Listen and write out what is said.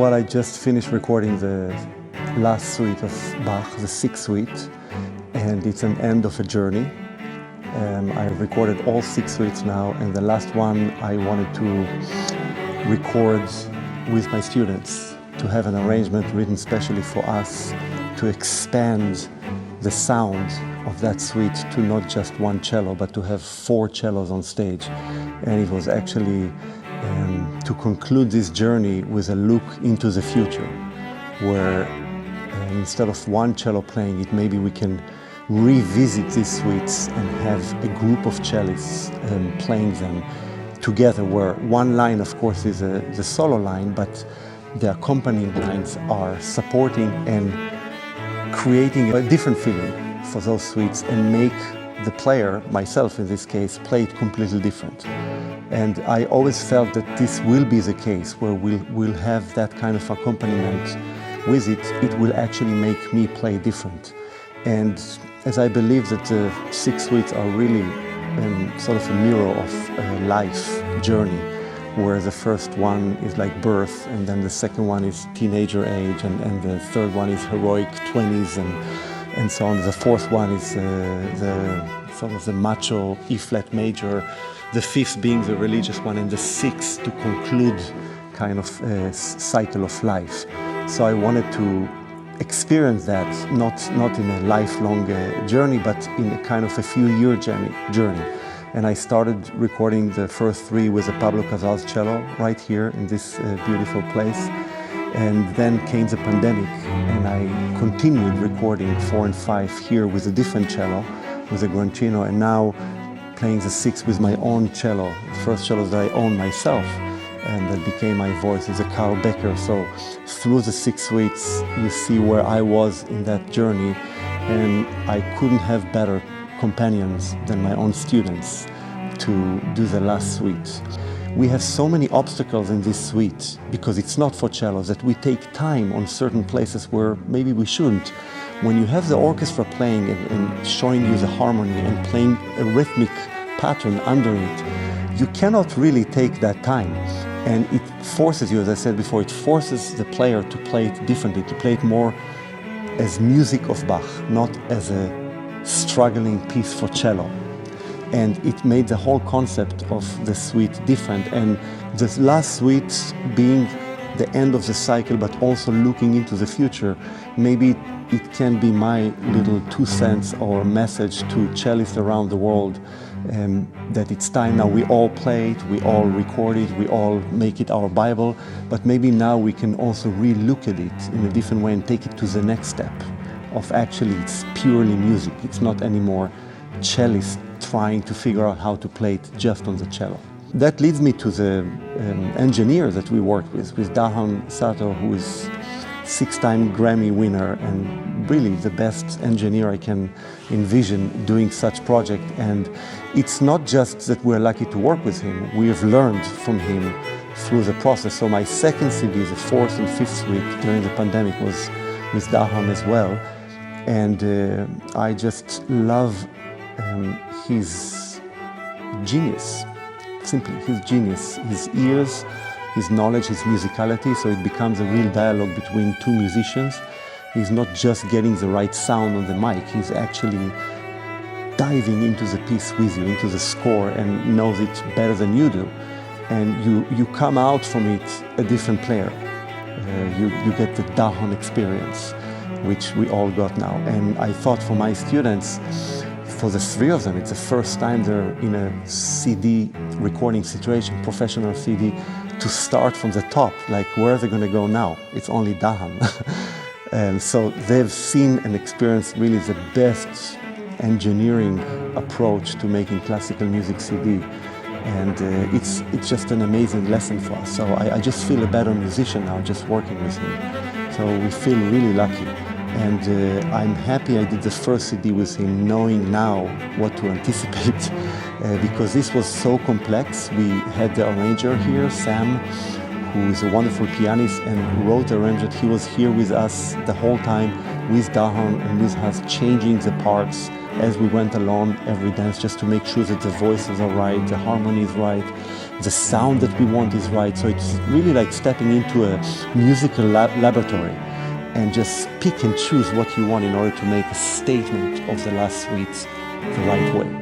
Well, I just finished recording the last suite of Bach, the Sixth Suite, and it's an end of a journey. I've recorded all 6 suites now, and the last one I wanted to record with my students, to have an arrangement written specially for us to expand the sound of that suite to not just one cello, but to have 4 cellos on stage. And it was actually to conclude this journey with a look into the future, where instead of one cello playing it, maybe we can revisit these suites and have a group of cellists playing them together, where one line, of course, is the solo line, but the accompanying lines are supporting and creating a different feeling for those suites and make the player, myself in this case, play it completely different. And I always felt that this will be the case, where we'll have that kind of accompaniment with it. It will actually make me play different. And as I believe that the 6 suites are really sort of a mirror of a life journey, where the first one is like birth, and then the second one is teenager age, and the third one is heroic 20s, and so on. The fourth one is the sort of the macho E-flat major, the fifth being the religious one, and the sixth to conclude kind of a cycle of life. So I wanted to experience that, not in a lifelong journey, but in a kind of a few-year journey. And I started recording the first 3 with a Pablo Casals cello right here in this beautiful place. And then came the pandemic, and I continued recording 4 and 5 here with a different cello, with a Grancino, and now playing the 6th with my own cello, the first cello that I own myself, and that became my voice, is a Carl Becker. So through the 6 suites, you see where I was in that journey, and I couldn't have better companions than my own students to do the last suite. We have so many obstacles in this suite because it's not for cellos, that we take time on certain places where maybe we shouldn't. When you have the orchestra playing and showing you the harmony and playing a rhythmic pattern under it, you cannot really take that time. And it forces you, as I said before, it forces the player to play it differently, to play it more as music of Bach, not as a struggling piece for cello. And it made the whole concept of the suite different. And the last suite being the end of the cycle, but also looking into the future, maybe it can be my little 2 cents or message to cellists around the world, that it's time now. We all play it, we all record it, we all make it our Bible, but maybe now we can also re-look at it in a different way and take it to the next step of actually it's purely music. It's not anymore cellists trying to figure out how to play it just on the cello. That leads me to the engineer that we worked with Johann, who is 6-time Grammy winner and really the best engineer I can envision doing such project. And it's not just that we're lucky to work with him, we have learned from him through the process. So my second CD, the 4th and 5th suite during the pandemic, was with Johann as well. And I just love his genius, simply his genius, his ears, his knowledge, his musicality, so it becomes a real dialogue between 2 musicians. He's not just getting the right sound on the mic, he's actually diving into the piece with you, into the score, and knows it better than you do. And you come out from it a different player. You get the Johann experience, which we all got now. And I thought for my students, for the 3 of them, it's the first time they're in a CD recording situation, professional CD, to start from the top, like where are they going to go now? It's only Johann. And so they've seen and experienced really the best engineering approach to making classical music CD. And it's just an amazing lesson for us. So I just feel a better musician now just working with him. So we feel really lucky. And I'm happy I did the first CD with him, knowing now what to anticipate, because this was so complex. We had the arranger here, Sam, who is a wonderful pianist and wrote the arrangement. He was here with us the whole time, with Johann and with us, changing the parts as we went along every dance, just to make sure that the voices are right, the harmony is right, the sound that we want is right. So it's really like stepping into a musical laboratory and just pick and choose what you want in order to make a statement of the last suites the right way.